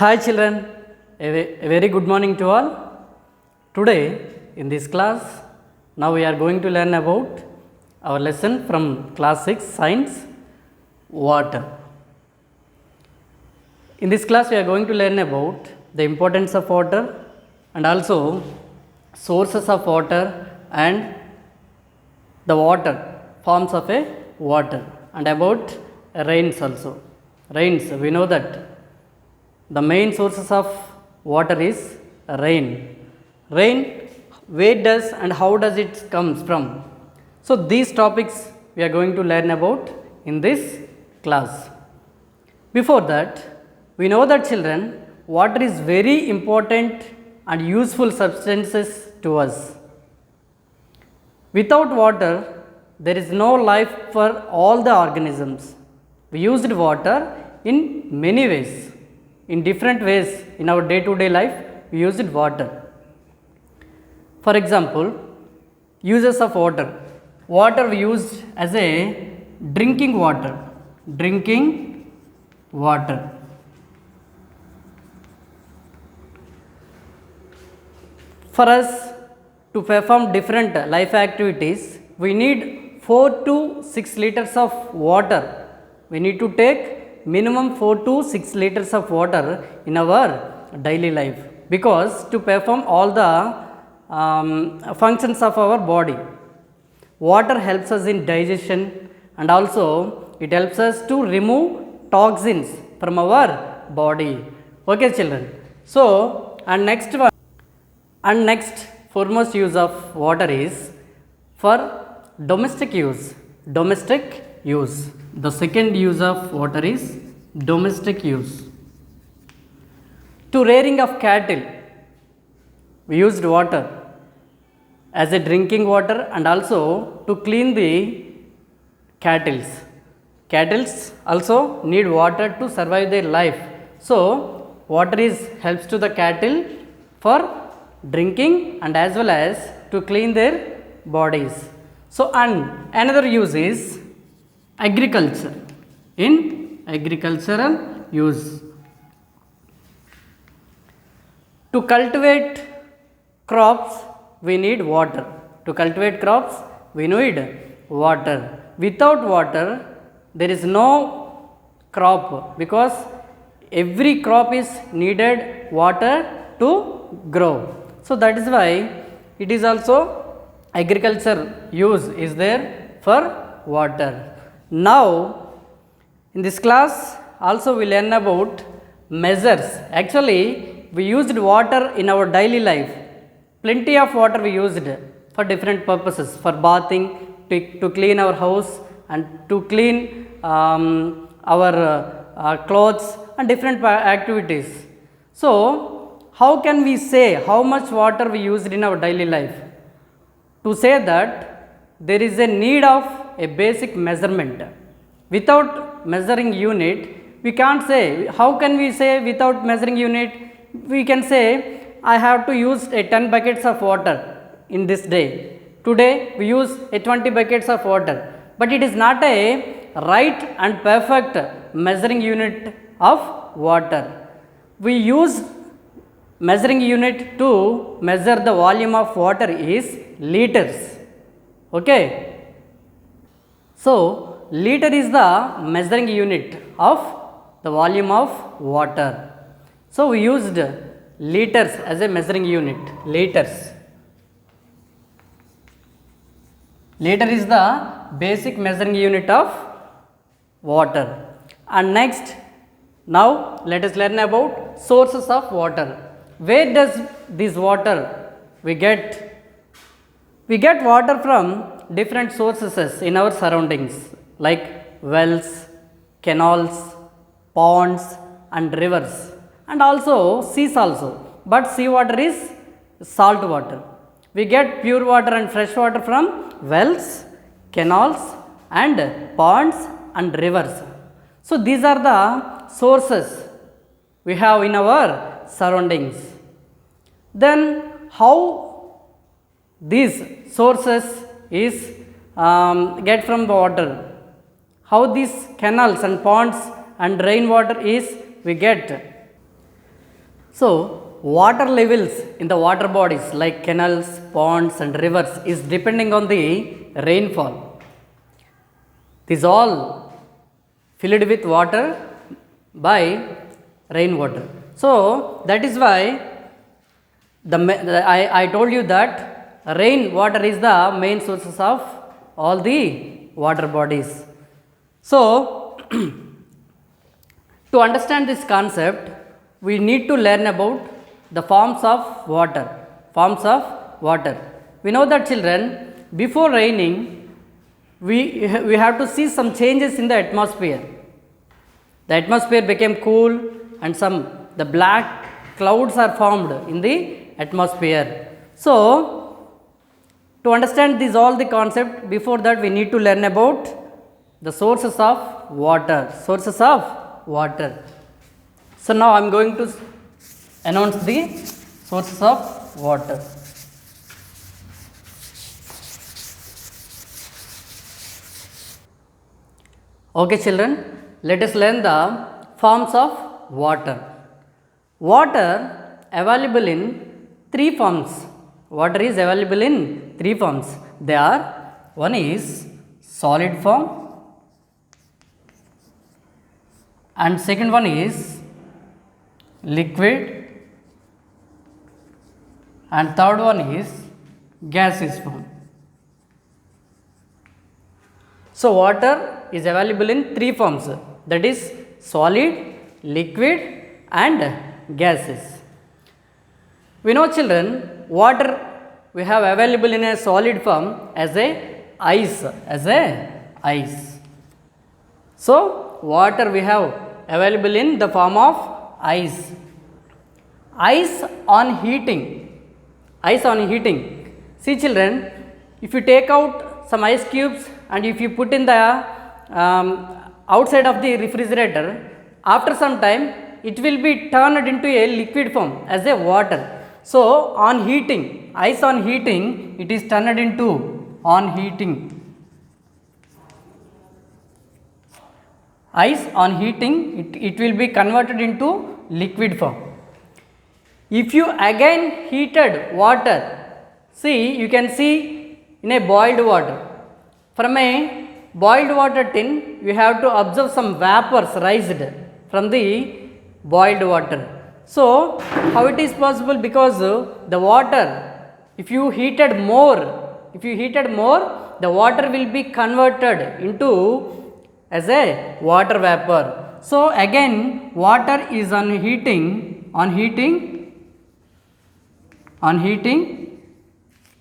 Hi children, a very good morning to all. Today in this class, now we are going to learn about our lesson from class 6 science, water. In this class we are going to learn about the importance of water and also sources of water and the water, forms of a water, and about rains also. Rains, we know that the main sources of water is rain. Rain, where does and how does it comes from? So these topics we are going to learn about in this class. Before that, we know that children, water is very important and useful substances to us. Without water, there is no life for all the organisms. We used water in many ways. In different ways in our day-to-day life, we used water. For example, uses of water. Water we used as a drinking water. Drinking water. For us to perform different life activities, we need 4 to 6 liters of water. We need to take minimum 4 to 6 liters of water in our daily life, because to perform all the functions of our body. Water helps us in digestion and also it helps us to remove toxins from our body. Okay children. So next foremost use of water is for domestic use. Domestic use. The second use of water is domestic use. To rearing of cattle, we used water as a drinking water and also to clean the cattle. Cattle also need water to survive their life. So water helps to the cattle for drinking and as well as to clean their bodies. So another use is agriculture. In agricultural use, to cultivate crops we need water. To cultivate crops we need water. Without water there is no crop, because every crop is needed water to grow. So that is why it is also agriculture use is there for water. Now in this class also we learn about measures. Actually we used water in our daily life. Plenty of water we used for different purposes, for bathing, to clean our house and to clean our clothes and different activities. So how can we say how much water we used in our daily life? To say that there is a need of a basic measurement. Without measuring unit, we can't say. How can we say without measuring unit? We can say I have to use a 10 buckets of water in this day. Today we use a 20 buckets of water. But it is not a right and perfect measuring unit of water. We use measuring unit to measure the volume of water is liters. Okay. So liter is the measuring unit of the volume of water. So we used liters as a measuring unit. Liters. Liter is the basic measuring unit of water. And next, now let us learn about sources of water. Where does this water we get? We get water from different sources in our surroundings, like wells, canals, ponds and rivers, and also seas also. But sea water is salt water. We get pure water and fresh water from wells, canals and ponds and rivers. So these are the sources we have in our surroundings. Then how these sources is get from the water? How these canals and ponds and rainwater is we get? So, water levels in the water bodies like canals, ponds and rivers is depending on the rainfall. These all filled with water by rainwater. So, that is why I told you that rain water is the main sources of all the water bodies. So, to understand this concept, we need to learn about the forms of water. Forms of water. We know that children, before raining, we have to see some changes in the atmosphere. The atmosphere became cool and the black clouds are formed in the atmosphere. So, to understand this all the concept, before that we need to learn about the sources of water. Sources of water. So, now I am going to announce the sources of water. Okay children, let us learn the forms of water. Water available in three forms. Water is available in three forms. They are, one is solid form, and second one is liquid, and third one is gaseous form. So, water is available in three forms, that is solid, liquid and gases. We know children, water we have available in a solid form as a ice. So, water we have available in the form of ice. Ice on heating. See children, if you take out some ice cubes and if you put in the outside of the refrigerator, after some time it will be turned into a liquid form as a water. So, on heating, ice on heating, it is turned into ice on heating, it will be converted into liquid form. If you again heated water, see, you can see in a boiled water. From a boiled water tin, you have to observe some vapors raised from the boiled water. So, how it is possible? Because the water, if you heated more, the water will be converted into as a water vapor. So, again water is on heating,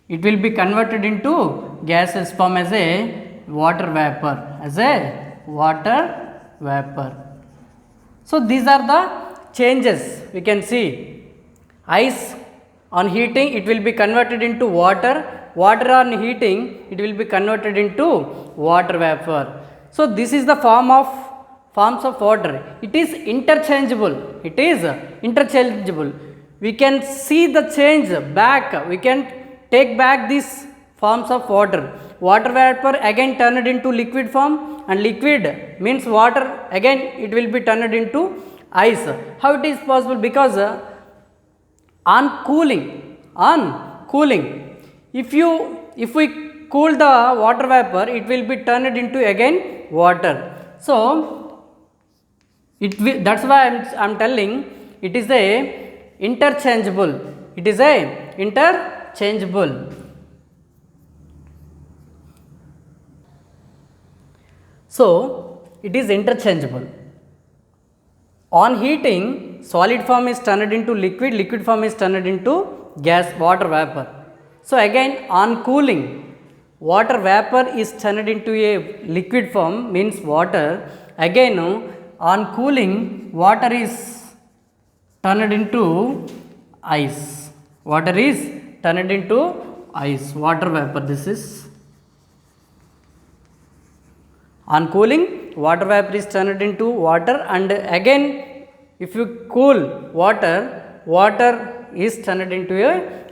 it will be converted into gaseous form as a water vapor, So, these are the changes we can see. Ice on heating, it will be converted into water. Water on heating, it will be converted into water vapor. So, this is the forms of water. It is interchangeable. We can see the change back. We can take back these forms of water. Water vapor again turned into liquid form, and liquid means water, again it will be turned into ice. How it is possible? Because on cooling, if we cool the water vapor, it will be turned into again water. So, that's why I am telling it is interchangeable. So, it is interchangeable. On heating, solid form is turned into liquid form is turned into water vapor. So, again on cooling, water vapor is turned into a liquid form, means water. Again on cooling, water is turned into ice. Water vapor, this is. On cooling, water vapor is turned into water, and again if you cool water is turned into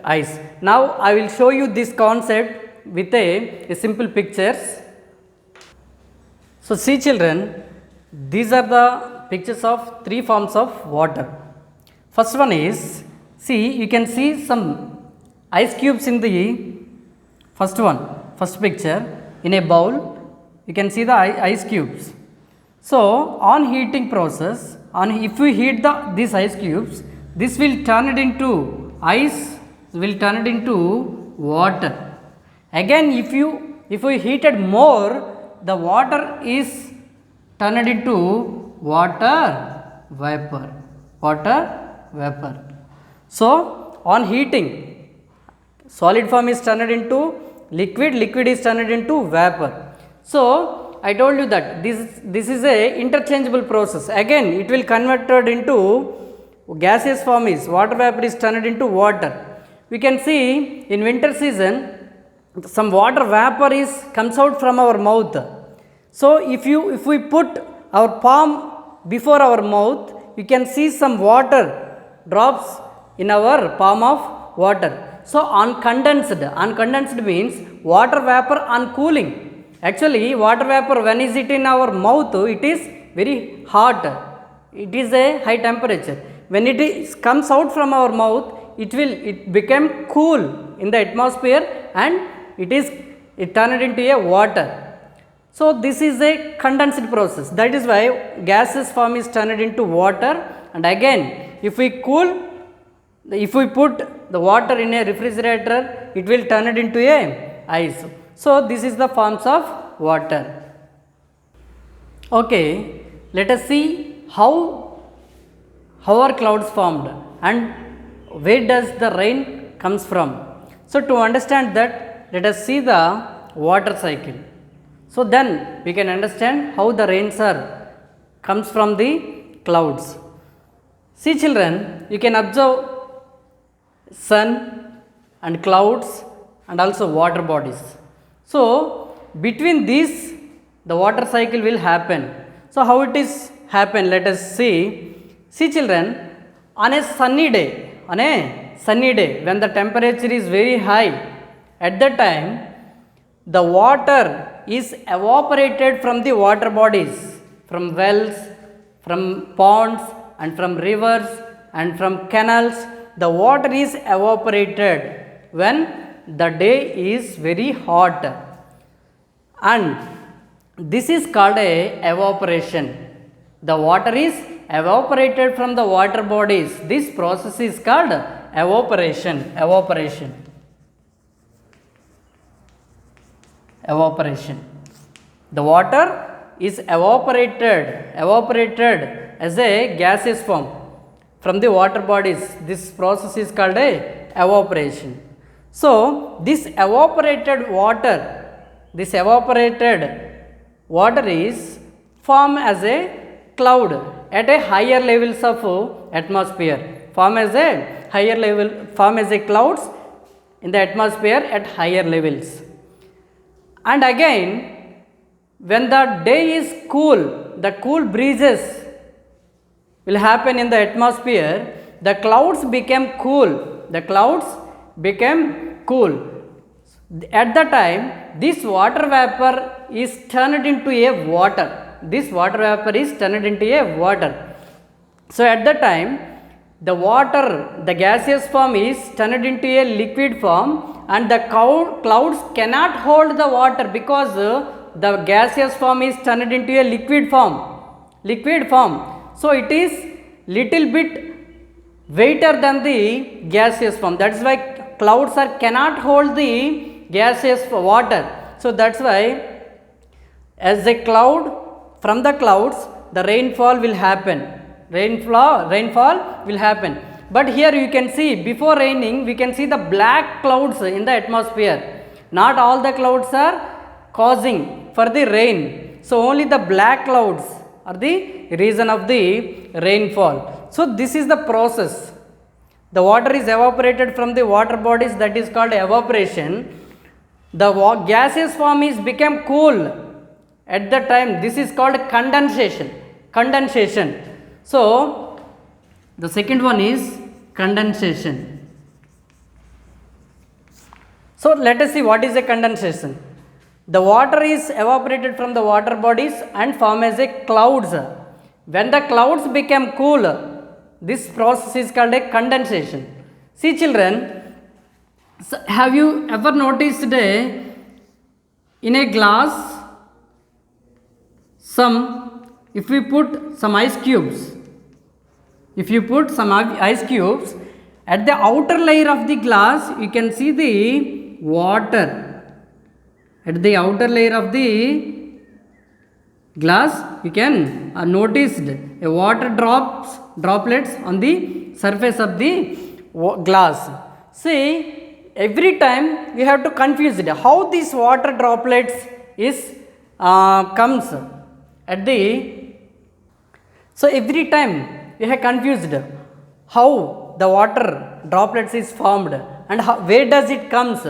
ice. Now, I will show you this concept with a simple pictures. So, see children, these are the pictures of three forms of water. First one is, see, you can see some ice cubes in the first one, first picture. In a bowl you can see the ice cubes. So on heating process, if we heat these ice cubes, this will turn it into ice, will turn it into water. Again, if we heated more, the water is turned into water vapor. Water vapor. So on heating, solid form is turned into liquid, liquid is turned into vapor. So I told you that this is a interchangeable process. Again it will converted into gaseous form, is water vapor is turned into water. We can see in winter season some water vapor comes out from our mouth. So if we put our palm before our mouth, you can see some water drops in our palm of water. So uncondensed means water vapor on cooling. Actually water vapor, when is it in our mouth, it is very hot, it is a high temperature. When it comes out from our mouth, it become cool in the atmosphere and it turned into a water. So this is a condensed process. That is why gaseous form is turned into water. And again, if we put the water in a refrigerator, it will turn it into a ice. So this is the forms of water. Okay, let us see how are clouds formed and where does the rain comes from. So to understand that, let us see the water cycle. So then we can understand how the rains comes from the clouds. See children, you can observe sun and clouds and also water bodies. So between these the water cycle will happen. So how it is happen, let us see. See children, on a sunny day when the temperature is very high, at that time the water is evaporated from the water bodies, from wells, from ponds and from rivers and from canals. The water is evaporated when the day is very hot, and this is called a evaporation. The water is evaporated from the water bodies. This process is called evaporation. The water is evaporated as a gaseous form from the water bodies. This process is called a evaporation. So this evaporated water is formed as a cloud at a higher levels of atmosphere. Form as a clouds in the atmosphere at higher levels. And again, when the day is cool, the cool breezes will happen in the atmosphere. The clouds became cool. At the time, this water vapor is turned into a water. So at the time, the gaseous form is turned into a liquid form, and the clouds cannot hold the water because the gaseous form is turned into a liquid form. So it is little bit weighter than the gaseous form. That is why clouds cannot hold the gaseous water. So that's why as a cloud, from the clouds the rainfall will happen. But here you can see, before raining we can see the black clouds in the atmosphere. Not all the clouds are causing for the rain. So only the black clouds are the reason of the rainfall. So this is the process. The water is evaporated from the water bodies, that is called evaporation. The gaseous form is become cool at the time. This is called condensation. So the second one is condensation. So let us see what is a condensation. The water is evaporated from the water bodies and form as a clouds. When the clouds become cool, This process is called a condensation. See children, have you ever noticed in a glass, if we put some ice cubes, at the outer layer of the glass you can see the water. At the outer layer of the glass you can notice a water droplets on the surface of the glass. See, every time we have to confuse it how these water droplets is comes at the, so every time we have confused how the water droplets is formed and where does it comes.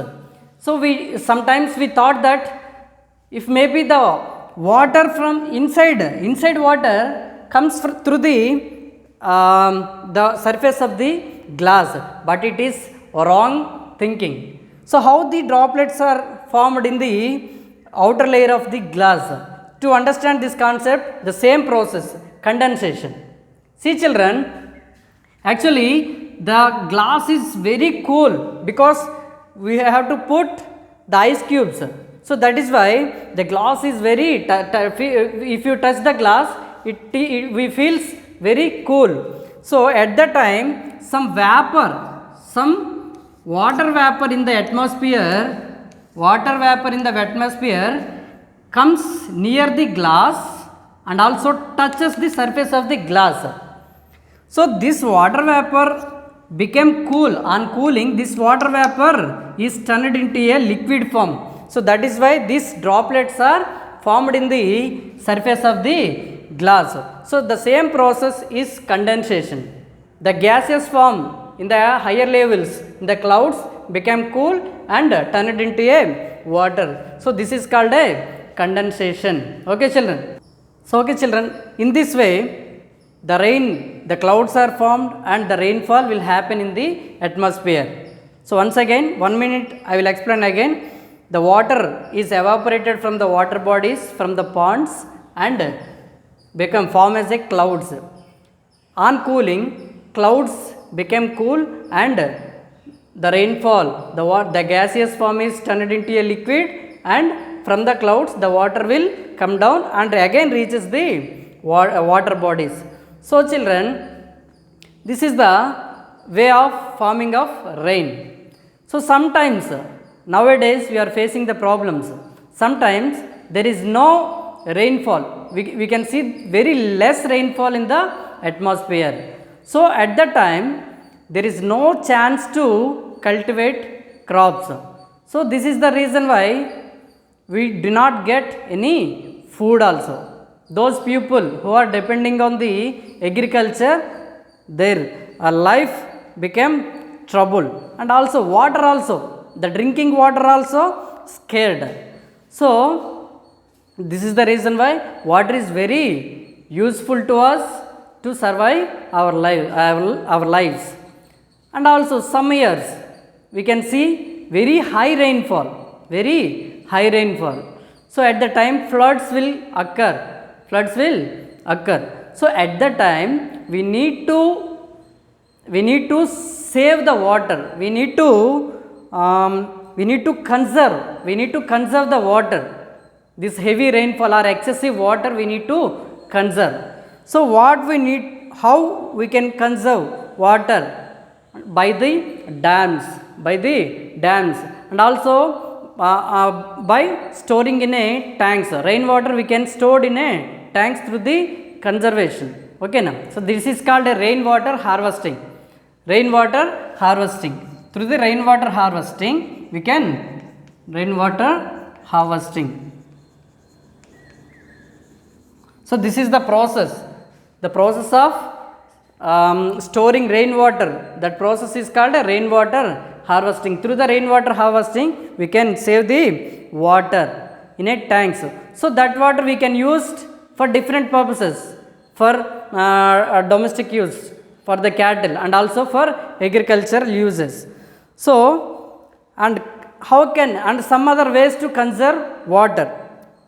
So we sometimes we thought that if maybe the water from inside water comes through the surface of the glass, but it is wrong thinking. So how the droplets are formed in the outer layer of the glass? To understand this concept, the same process, condensation. See children, actually the glass is very cool because we have to put the ice cubes. So that is why the glass is very, if you touch the glass, we feels very cool. So at that time some water vapor in the atmosphere comes near the glass and also touches the surface of the glass. So this water vapor became cool. On cooling, this water vapor is turned into a liquid form. So that is why these droplets are formed in the surface of the glass. So the same process is condensation. The gaseous form in the higher levels in the clouds became cool and turned into a water. So this is called a condensation. Okay children. So okay children, in this way the clouds are formed and the rainfall will happen in the atmosphere. So once again, 1 minute I will explain again. The water is evaporated from the water bodies, from the ponds, and form as a clouds. On cooling, clouds became cool and the rainfall, the gaseous form is turned into a liquid, and from the clouds the water will come down and again reaches the water bodies. So children, this is the way of forming of rain. So sometimes nowadays we are facing the problems. Sometimes there is no rainfall. We can see very less rainfall in the atmosphere. So at that time there is no chance to cultivate crops. So this is the reason why we do not get any food also. Those people who are depending on the agriculture, their life became trouble, and also water also, the drinking water also scared. So this is the reason why water is very useful to us to survive our lives. And also some years we can see very high rainfall. So at the time floods will occur. So at that time we need to save the water. We need to conserve the water. This heavy rainfall or excessive water we need to conserve. So what we need, how we can conserve water? By the dams, and also by storing in a tanks. Rainwater we can store in a tanks through the conservation. Okay now, so this is called a rainwater harvesting. Through the rainwater harvesting we can So this is the process of storing rainwater. That process is called a rainwater harvesting. Through the rainwater harvesting we can save the water in a tanks. So that water we can use for different purposes, for domestic use, for the cattle, and also for agricultural uses. So and how can, and some other ways to conserve water,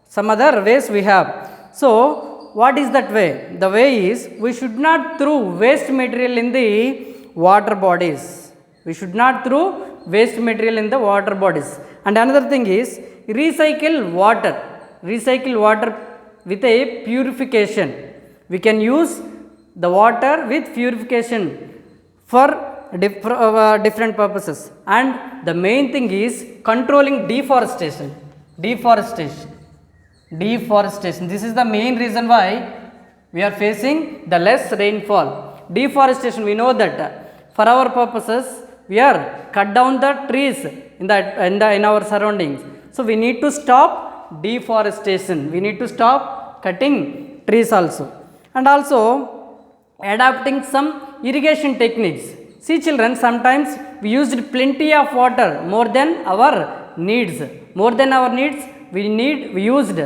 some other ways we have. So what is that way? The way is we should not throw waste material in the water bodies. We should not throw waste material in the water bodies. And another thing is recycle water. Recycle water with a purification. We can use the water with purification for different purposes. And the main thing is controlling deforestation. Deforestation. This is the main reason why we are facing the less rainfall. Deforestation, we know that for our purposes we are cut down the trees in our surroundings. So we need to stop deforestation. We need to stop cutting trees also. And also adapting some irrigation techniques. See children, sometimes we used plenty of water more than our needs. We used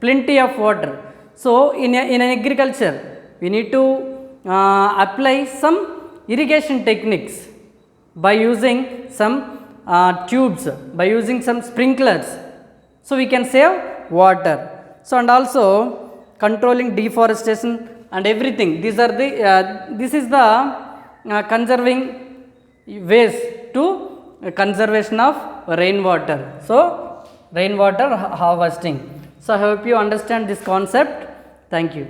plenty of water. So in an agriculture we need to apply some irrigation techniques by using some tubes, by using some sprinklers, so we can save water. So and also controlling deforestation and everything. These are the this is the conserving ways to conservation of rainwater. So rainwater harvesting. So I hope you understand this concept. Thank you.